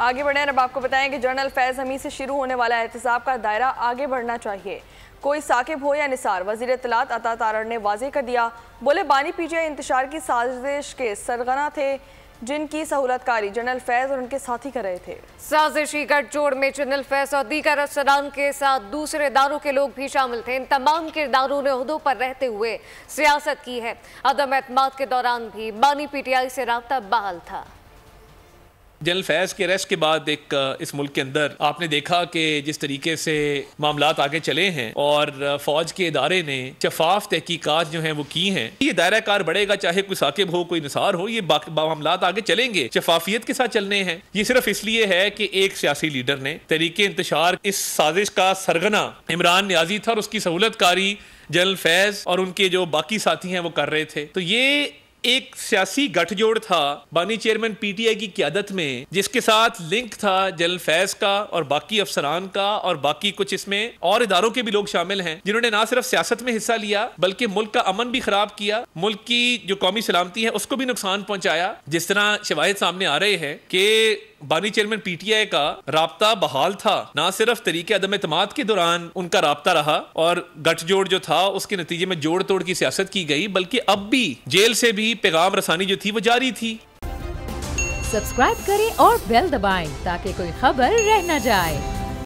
आगे बढ़े अब आपको बताएं कि जनरल फैज हमीद से शुरू होने वाला एहतसाब का दायरा आगे बढ़ना चाहिए, कोई साकिब हो या निसार। वज़ीर इत्तलात अता तारड़ ने वाज़ेह कर दिया, बोले बानी पीटीआई इंतशार की साजिश के सरगना थे, जिनकी सहूलतकारी जनरल फैज और उनके साथी कर रहे थे। साजिशी गठजोड़ में जनरल फैज और दीगर अफसरान के साथ दूसरे इदारों के लोग भी शामिल थे। इन तमाम किरदारों ने ओहदों पर रहते हुए सियासत की है। अदम एतमाद के दौरान भी बानी पीटीआई से राब्ता बहाल था। जनरल फैज के अरेस्ट के बाद एक इस मुल्क के अंदर आपने देखा कि जिस तरीके से मामलात आगे चले हैं और फौज के इदारे ने शफाफ तहकीकात जो हैं वो की हैं, ये दायरा कार बढ़ेगा, चाहे कोई साकिब हो कोई निसार हो, ये मामलात आगे चलेंगे, शफाफियत के साथ चलने हैं। ये सिर्फ इसलिए है कि एक सियासी लीडर ने तरीके इंतशार इस साजिश का सरगना इमरान नियाजी था और उसकी सहूलतकारी जनरल फैज और उनके जो बाकी साथी हैं वो कर रहे थे। तो ये एक सियासी गठजोड़ था बानी चेयरमैन पीटीआई की क़यादत में, जिसके साथ लिंक था जनरल फैज का और बाकी अफसरान का और बाकी कुछ इसमें और इदारों के भी लोग शामिल हैं, जिन्होंने ना सिर्फ सियासत में हिस्सा लिया बल्कि मुल्क का अमन भी खराब किया, मुल्क की जो कौमी सलामती है उसको भी नुकसान पहुंचाया। जिस तरह शवाहिद सामने आ रहे हैं कि बानी चेयरमैन पीटीआई का राब्ता बहाल था, ना सिर्फ तरीके अदम एतमाद के दौरान उनका राब्ता रहा और गठजोड़ जो था उसके नतीजे में जोड़ तोड़ की सियासत की गई, बल्कि अब भी जेल से भी पैगाम रसानी जो थी वो जारी थी। सब्सक्राइब करें और बेल दबाएं ताकि कोई खबर रह न जाए।